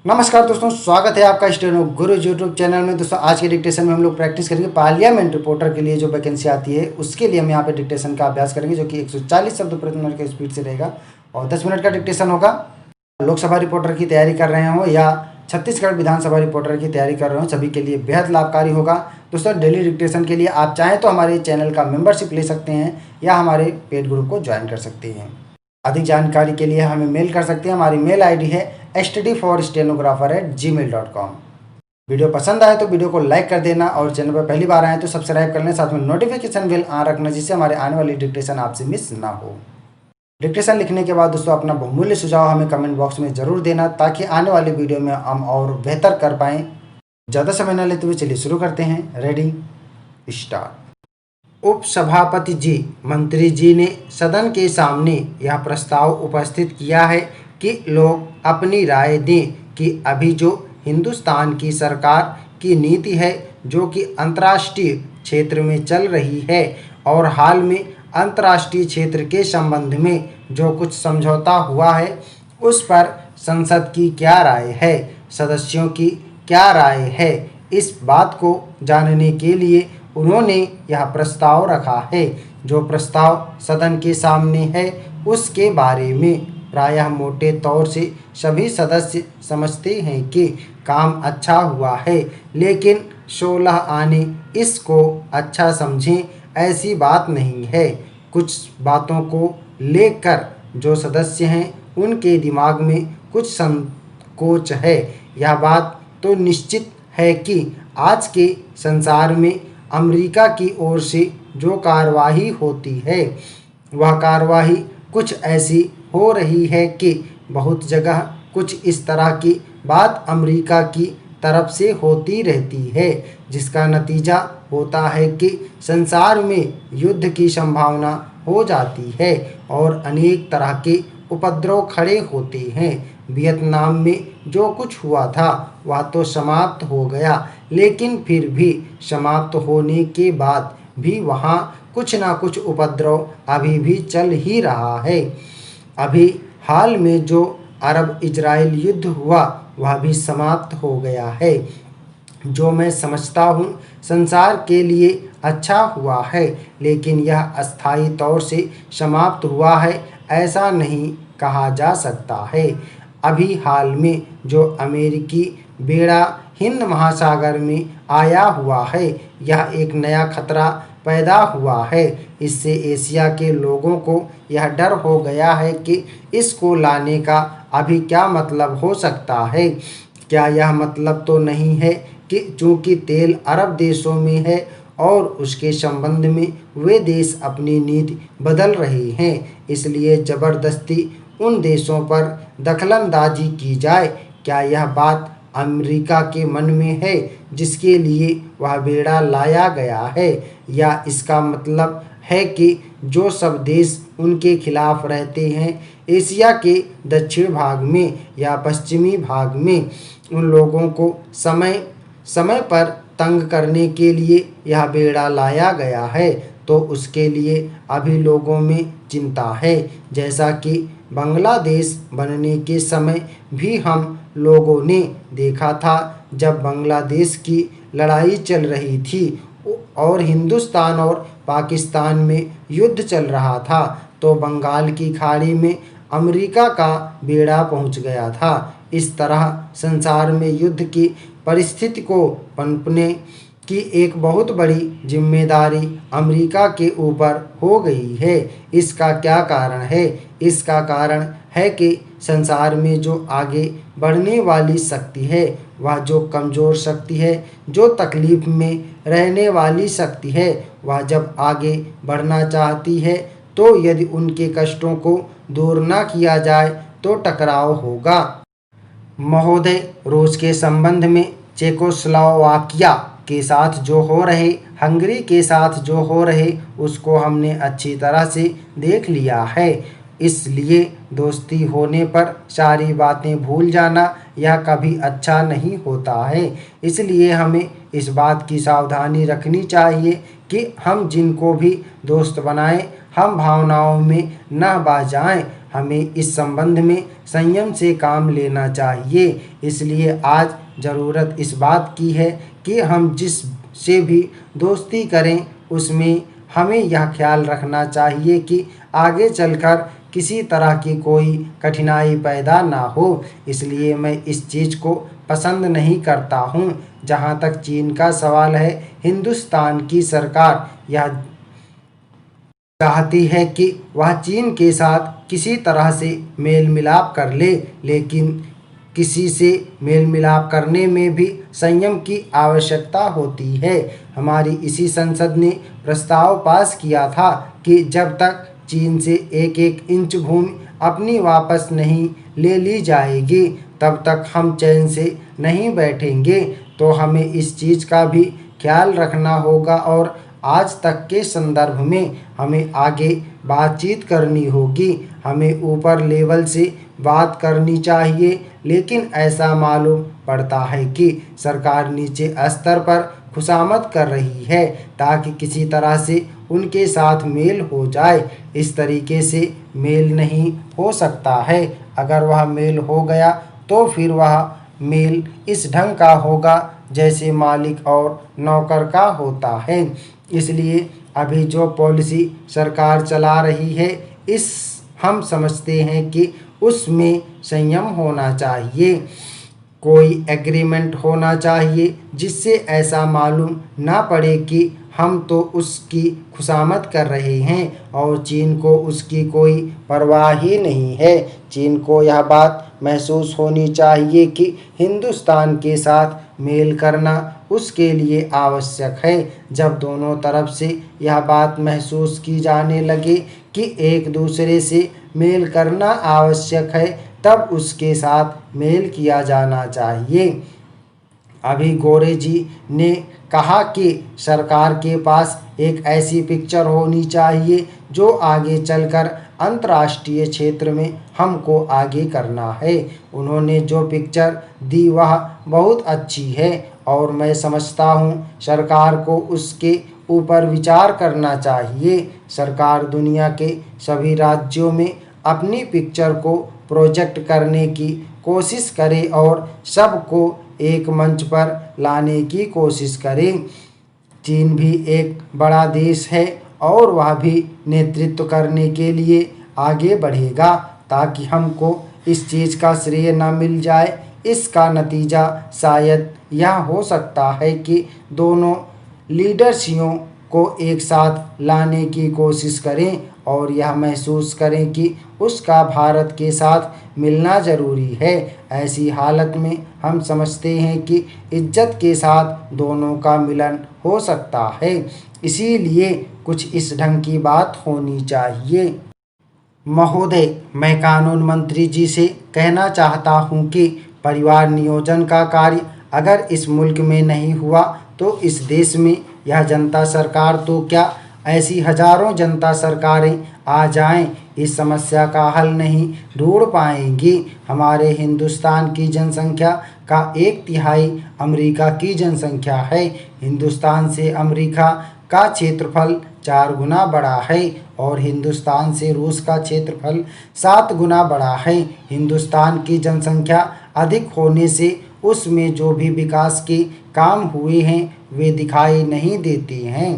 नमस्कार दोस्तों, स्वागत है आपका स्टेनो गुरु यूट्यूब चैनल में। दोस्तों आज के डिक्टेशन में हम लोग प्रैक्टिस करेंगे पार्लियामेंट रिपोर्टर के लिए जो वैकेंसी आती है उसके लिए हम यहाँ पे डिक्टेशन का अभ्यास करेंगे, जो कि 140 शब्द प्रति मिनट के स्पीड से रहेगा और 10 मिनट का डिक्टेशन होगा। लोकसभा रिपोर्टर की तैयारी कर रहे हो या छत्तीसगढ़ विधानसभा रिपोर्टर की तैयारी कर रहे हो, सभी के लिए बेहद लाभकारी होगा। दोस्तों डेली डिक्टेशन के लिए आप चाहें तो हमारे चैनल का मेंबरशिप ले सकते हैं या हमारे पेड ग्रुप को ज्वाइन कर सकते हैं। अधिक जानकारी के लिए हमें मेल कर सकते हैं। हमारी मेल आईडी है stdforstenographer@gmail.com। वीडियो पसंद आए तो वीडियो को लाइक कर देना और चैनल पर पहली बार आए तो सब्सक्राइब कर लें, साथ में नोटिफिकेशन बेल ऑन रखना, जिससे हमारे आने वाली डिक्टेशन आपसे मिस ना हो। डिक्टेशन लिखने के बाद दोस्तों अपना बहुमूल्य सुझाव हमें कमेंट बॉक्स में ज़रूर देना, ताकि आने वाली वीडियो में हम और बेहतर कर पाएँ। ज़्यादा समय न लेते हुए चलिए शुरू करते हैं। Ready start. उपसभापति जी मंत्री जी ने सदन के सामने यह प्रस्ताव उपस्थित किया है कि लोग अपनी राय दें कि अभी जो हिंदुस्तान की सरकार की नीति है, जो कि अंतर्राष्ट्रीय क्षेत्र में चल रही है और हाल में अंतर्राष्ट्रीय क्षेत्र के संबंध में जो कुछ समझौता हुआ है, उस पर संसद की क्या राय है, सदस्यों की क्या राय है। इस बात को जानने के लिए उन्होंने यह प्रस्ताव रखा है। जो प्रस्ताव सदन के सामने है उसके बारे में प्रायः मोटे तौर से सभी सदस्य समझते हैं कि काम अच्छा हुआ है, लेकिन 16 आने इसको अच्छा समझें, ऐसी बात नहीं है। कुछ बातों को लेकर जो सदस्य हैं उनके दिमाग में कुछ संकोच है। यह बात तो निश्चित है कि आज के संसार में अमेरिका की ओर से जो कार्यवाही होती है, वह कार्यवाही कुछ ऐसी हो रही है कि बहुत जगह कुछ इस तरह की बात अमेरिका की तरफ से होती रहती है, जिसका नतीजा होता है कि संसार में युद्ध की संभावना हो जाती है और अनेक तरह के उपद्रव खड़े होते हैं। वियतनाम में जो कुछ हुआ था वह तो समाप्त हो गया, लेकिन फिर भी समाप्त होने के बाद भी वहाँ कुछ ना कुछ उपद्रव अभी भी चल ही रहा है। अभी हाल में जो अरब इजराइल युद्ध हुआ वह भी समाप्त हो गया है, जो मैं समझता हूँ संसार के लिए अच्छा हुआ है, लेकिन यह अस्थायी तौर से समाप्त हुआ है ऐसा नहीं कहा जा सकता है। अभी हाल में जो अमेरिकी बेड़ा हिंद महासागर में आया हुआ है, यह एक नया खतरा पैदा हुआ है। इससे एशिया के लोगों को यह डर हो गया है कि इसको लाने का अभी क्या मतलब हो सकता है। क्या यह मतलब तो नहीं है कि चूंकि तेल अरब देशों में है और उसके संबंध में वे देश अपनी नीति बदल रहे हैं, इसलिए ज़बरदस्ती उन देशों पर दखलंदाजी की जाए। क्या यह बात अमेरिका के मन में है जिसके लिए वह बेड़ा लाया गया है, या इसका मतलब है कि जो सब देश उनके खिलाफ रहते हैं एशिया के दक्षिण भाग में या पश्चिमी भाग में, उन लोगों को समय समय पर तंग करने के लिए यह बेड़ा लाया गया है, तो उसके लिए अभी लोगों में चिंता है। जैसा कि बांग्लादेश बनने के समय भी हम लोगों ने देखा था, जब बांग्लादेश की लड़ाई चल रही थी और हिंदुस्तान और पाकिस्तान में युद्ध चल रहा था, तो बंगाल की खाड़ी में अमेरिका का बेड़ा पहुंच गया था। इस तरह संसार में युद्ध की परिस्थिति को पनपने की एक बहुत बड़ी जिम्मेदारी अमेरिका के ऊपर हो गई है। इसका क्या कारण है? इसका कारण है कि संसार में जो आगे बढ़ने वाली शक्ति है, वह जो कमज़ोर शक्ति है, जो तकलीफ़ में रहने वाली शक्ति है, वह जब आगे बढ़ना चाहती है तो यदि उनके कष्टों को दूर न किया जाए तो टकराव होगा। महोदय, रूस के संबंध में चेकोस्लोवाकिया के साथ जो हो रहे, हंगरी के साथ जो हो रहे, उसको हमने अच्छी तरह से देख लिया है। इसलिए दोस्ती होने पर सारी बातें भूल जाना यह कभी अच्छा नहीं होता है। इसलिए हमें इस बात की सावधानी रखनी चाहिए कि हम जिनको भी दोस्त बनाएं, हम भावनाओं में न बह जाएं। हमें इस संबंध में संयम से काम लेना चाहिए। इसलिए आज ज़रूरत इस बात की है कि हम जिस से भी दोस्ती करें उसमें हमें यह ख्याल रखना चाहिए कि आगे चलकर किसी तरह की कोई कठिनाई पैदा ना हो। इसलिए मैं इस चीज़ को पसंद नहीं करता हूँ। जहाँ तक चीन का सवाल है, हिंदुस्तान की सरकार यह चाहती है कि वह चीन के साथ किसी तरह से मेल मिलाप कर ले, लेकिन किसी से मेल मिलाप करने में भी संयम की आवश्यकता होती है। हमारी इसी संसद ने प्रस्ताव पास किया था कि जब तक चीन से एक एक इंच भूमि अपनी वापस नहीं ले ली जाएगी तब तक हम चैन से नहीं बैठेंगे। तो हमें इस चीज़ का भी ख्याल रखना होगा और आज तक के संदर्भ में हमें आगे बातचीत करनी होगी। हमें ऊपर लेवल से बात करनी चाहिए, लेकिन ऐसा मालूम पड़ता है कि सरकार नीचे स्तर पर खुशामद कर रही है ताकि किसी तरह से उनके साथ मेल हो जाए। इस तरीके से मेल नहीं हो सकता है। अगर वह मेल हो गया तो फिर वह मेल इस ढंग का होगा जैसे मालिक और नौकर का होता है। इसलिए अभी जो पॉलिसी सरकार चला रही है हम समझते हैं कि उसमें संयम होना चाहिए। कोई एग्रीमेंट होना चाहिए जिससे ऐसा मालूम ना पड़े कि हम तो उसकी खुशामद कर रहे हैं और चीन को उसकी कोई परवाह ही नहीं है। चीन को यह बात महसूस होनी चाहिए कि हिंदुस्तान के साथ मेल करना उसके लिए आवश्यक है। जब दोनों तरफ से यह बात महसूस की जाने लगे कि एक दूसरे से मेल करना आवश्यक है तब उसके साथ मेल किया जाना चाहिए। अभी गोरे जी ने कहा कि सरकार के पास एक ऐसी पिक्चर होनी चाहिए जो आगे चलकर अंतर्राष्ट्रीय क्षेत्र में हमको आगे करना है। उन्होंने जो पिक्चर दी वह बहुत अच्छी है और मैं समझता हूँ सरकार को उसके ऊपर विचार करना चाहिए। सरकार दुनिया के सभी राज्यों में अपनी पिक्चर को प्रोजेक्ट करने की कोशिश करे और सबको एक मंच पर लाने की कोशिश करे। चीन भी एक बड़ा देश है और वह भी नेतृत्व करने के लिए आगे बढ़ेगा ताकि हमको इस चीज़ का श्रेय न मिल जाए। इसका नतीजा शायद यह हो सकता है कि दोनों लीडर्सियों को एक साथ लाने की कोशिश करें और यह महसूस करें कि उसका भारत के साथ मिलना ज़रूरी है। ऐसी हालत में हम समझते हैं कि इज्जत के साथ दोनों का मिलन हो सकता है। इसीलिए कुछ इस ढंग की बात होनी चाहिए। महोदय, मैं कानून मंत्री जी से कहना चाहता हूँ कि परिवार नियोजन का कार्य अगर इस मुल्क में नहीं हुआ तो इस देश में यह जनता सरकार तो क्या ऐसी हजारों जनता सरकारें आ जाएं, इस समस्या का हल नहीं ढूंढ पाएंगी। हमारे हिंदुस्तान की जनसंख्या का 1/3 अमेरिका की जनसंख्या है। हिंदुस्तान से अमेरिका का क्षेत्रफल 4 गुना बड़ा है और हिंदुस्तान से रूस का क्षेत्रफल 7 गुना बड़ा है। हिंदुस्तान की जनसंख्या अधिक होने से उसमें जो भी विकास के काम हुए हैं वे दिखाई नहीं देते हैं।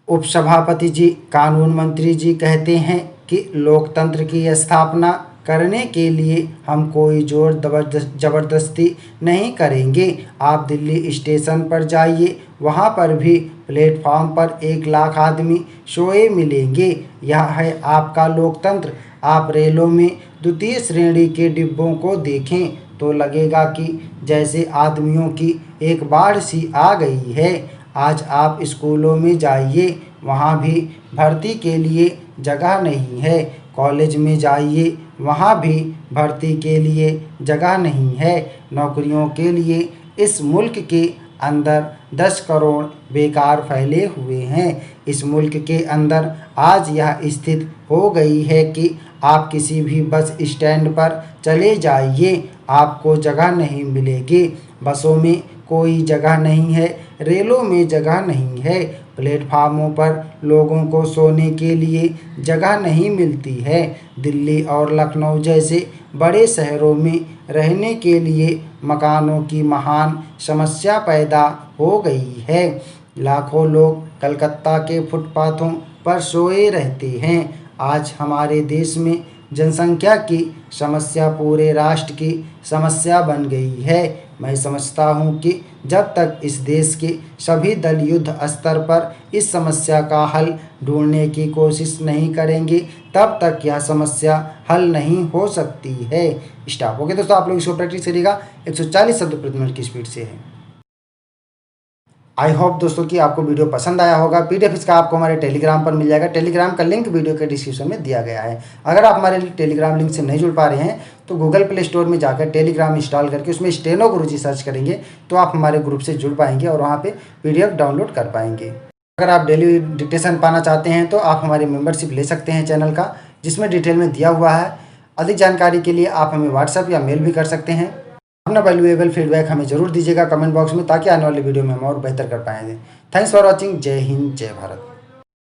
उपसभापति जी, कानून मंत्री जी कहते हैं कि लोकतंत्र की स्थापना करने के लिए हम कोई जोर ज़बरदस्ती नहीं करेंगे। आप दिल्ली स्टेशन पर जाइए, वहाँ पर भी प्लेटफॉर्म पर 1 लाख आदमी सोए मिलेंगे। यह है आपका लोकतंत्र। आप रेलों में 2य श्रेणी के डिब्बों को देखें तो लगेगा कि जैसे आदमियों की एक बाढ़ सी आ गई है। आज आप स्कूलों में जाइए, वहाँ भी भर्ती के लिए जगह नहीं है। कॉलेज में जाइए, वहाँ भी भर्ती के लिए जगह नहीं है। नौकरियों के लिए इस मुल्क के अंदर 10 करोड़ बेकार फैले हुए हैं। इस मुल्क के अंदर आज यह स्थिति हो गई है कि आप किसी भी बस स्टैंड पर चले जाइए, आपको जगह नहीं मिलेगी। बसों में कोई जगह नहीं है, रेलों में जगह नहीं है, प्लेटफार्मों पर लोगों को सोने के लिए जगह नहीं मिलती है। दिल्ली और लखनऊ जैसे बड़े शहरों में रहने के लिए मकानों की महान समस्या पैदा हो गई है। लाखों लोग कलकत्ता के फुटपाथों पर सोए रहते हैं। आज हमारे देश में जनसंख्या की समस्या पूरे राष्ट्र की समस्या बन गई है। मैं समझता हूँ कि जब तक इस देश के सभी दल युद्ध स्तर पर इस समस्या का हल ढूंढने की कोशिश नहीं करेंगे, तब तक यह समस्या हल नहीं हो सकती है। स्टॉप। ओके दोस्तों, आप लोग इसको प्रैक्टिस करिएगा। 140 शब्द प्रति मिनट की स्पीड से है। आई होप दोस्तों कि आपको वीडियो पसंद आया होगा। पीडीएफ इसका आपको हमारे टेलीग्राम पर मिल जाएगा। टेलीग्राम का लिंक वीडियो के डिस्क्रिप्शन में दिया गया है। अगर आप हमारे टेलीग्राम लिंक से नहीं जुड़ पा रहे हैं तो गूगल प्ले स्टोर में जाकर टेलीग्राम इंस्टॉल करके उसमें स्टेनो गुरुजी सर्च करेंगे तो आप हमारे ग्रुप से जुड़ पाएंगे और वहाँ पे पीडीएफ डाउनलोड कर पाएंगे। अगर आप डेली डिक्टेशन पाना चाहते हैं तो आप हमारी मेंबरशिप ले सकते हैं चैनल का, जिसमें डिटेल में दिया हुआ है। अधिक जानकारी के लिए आप हमें व्हाट्सएप या मेल भी कर सकते हैं। अपना वैल्यूएबल फीडबैक हमें जरूर दीजिएगा कमेंट बॉक्स में, ताकि आने वाली वीडियो में हम और बेहतर कर पाएंगे। Thanks for watching. जय हिंद, जय भारत।